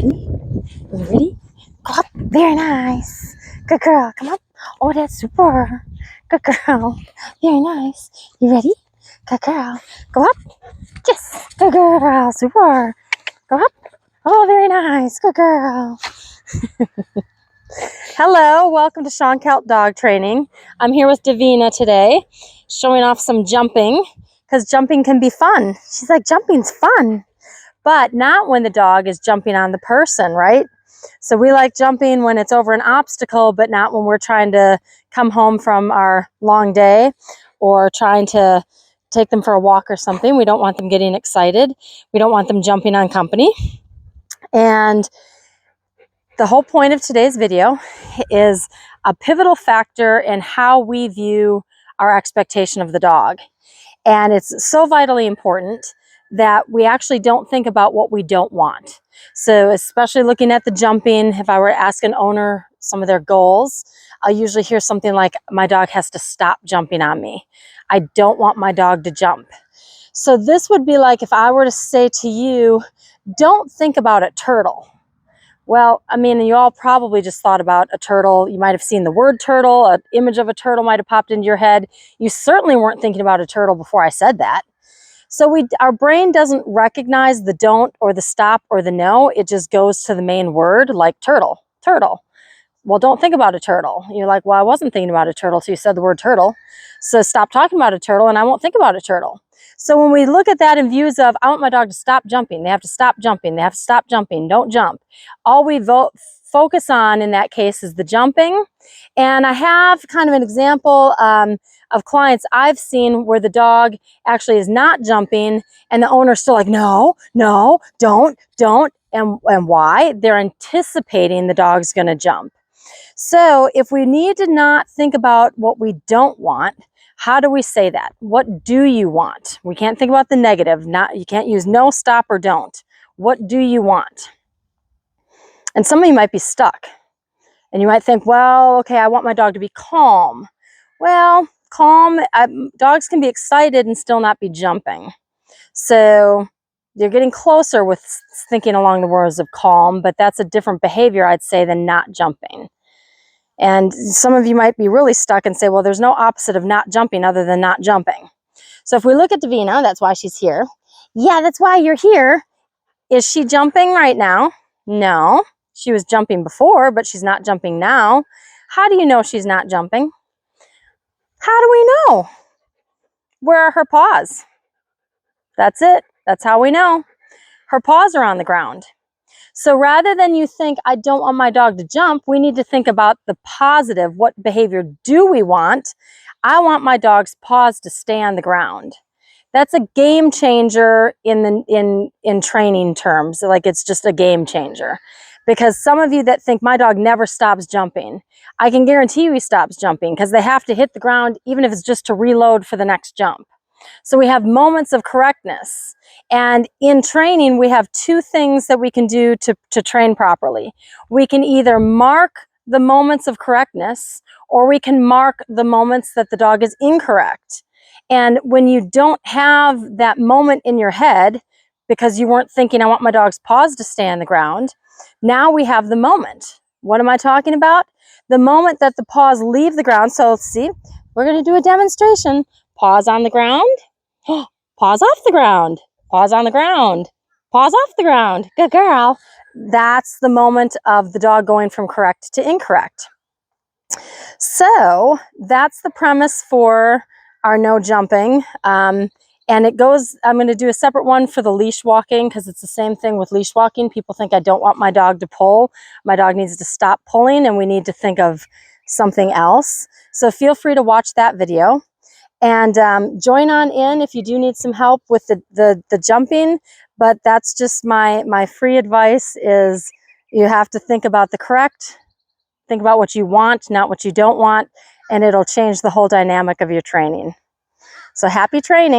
ready? Are you ready? Go up. Very nice. Good girl. Come up. Oh, that's super. Good girl. Very nice. You ready? Good girl. Go up. Yes. Good girl. Super. Go up. Oh, very nice. Good girl. Hello. Welcome to Shawn Kelt Dog Training. I'm here with Davina today, showing off some jumping because jumping can be fun. She's like, jumping's fun, but not when the dog is jumping on the person, right? So we like jumping when it's over an obstacle, but not when we're trying to come home from our long day or trying to take them for a walk or something. We don't want them getting excited. We don't want them jumping on company. And the whole point of today's video is a pivotal factor in how we view our expectation of the dog. And it's so vitally important that we actually don't think about what we don't want. So especially looking at the jumping, if I were to ask an owner some of their goals, I'll usually hear something like, my dog has to stop jumping on me. I don't want my dog to jump. So this would be like if I were to say to you, don't think about a turtle. Well, I mean, you all probably just thought about a turtle. You might have seen the word turtle, an image of a turtle might have popped into your head. You certainly weren't thinking about a turtle before I said that. So our brain doesn't recognize the don't or the stop or the no. It just goes to the main word, like turtle, turtle. Well, don't think about a turtle. You're like, well, I wasn't thinking about a turtle, so you said the word turtle. So stop talking about a turtle and I won't think about a turtle. So when we look at that in views of, I want my dog to stop jumping, they have to stop jumping, they have to stop jumping, don't jump. All we focus on in that case is the jumping. And I have kind of an example of clients I've seen where the dog actually is not jumping and the owner's still like, no, no, don't. And why? They're anticipating the dog's going to jump. So if we need to not think about what we don't want, how do we say that? What do you want? We can't think about the negative. You can't use no, stop, or don't. What do you want? And some of you might be stuck. And you might think, well, okay, I want my dog to be calm. Well, calm, dogs can be excited and still not be jumping. So you're getting closer with thinking along the words of calm, but that's a different behavior, I'd say, than not jumping. And some of you might be really stuck and say, well, there's no opposite of not jumping other than not jumping. So if we look at Davina, that's why she's here. Yeah, that's why you're here. Is she jumping right now? No. She was jumping before, but she's not jumping now. How do you know she's not jumping? How do we know? Where are her paws? That's it. That's how we know. Her paws are on the ground. So rather than you think, I don't want my dog to jump, we need to think about the positive. What behavior do we want? I want my dog's paws to stay on the ground. That's a game changer in training terms. Like, it's just a game changer. Because some of you that think my dog never stops jumping, I can guarantee you he stops jumping because they have to hit the ground, even if it's just to reload for the next jump. So we have moments of correctness. And in training, we have two things that we can do to train properly. We can either mark the moments of correctness, or we can mark the moments that the dog is incorrect. And when you don't have that moment in your head, because you weren't thinking, I want my dog's paws to stay on the ground, now we have the moment. What am I talking about? The moment that the paws leave the ground. So let's see, we're going to do a demonstration. Paws on the ground, paws off the ground, paws on the ground, paws off the ground. Good girl. That's the moment of the dog going from correct to incorrect. So that's the premise for our no jumping. And it goes, I'm going to do a separate one for the leash walking because it's the same thing with leash walking. People think I don't want my dog to pull. My dog needs to stop pulling and we need to think of something else. So feel free to watch that video. And join on in if you do need some help with the jumping. But that's just my free advice is you have to think about the correct, think about what you want, not what you don't want, and it'll change the whole dynamic of your training. So happy training.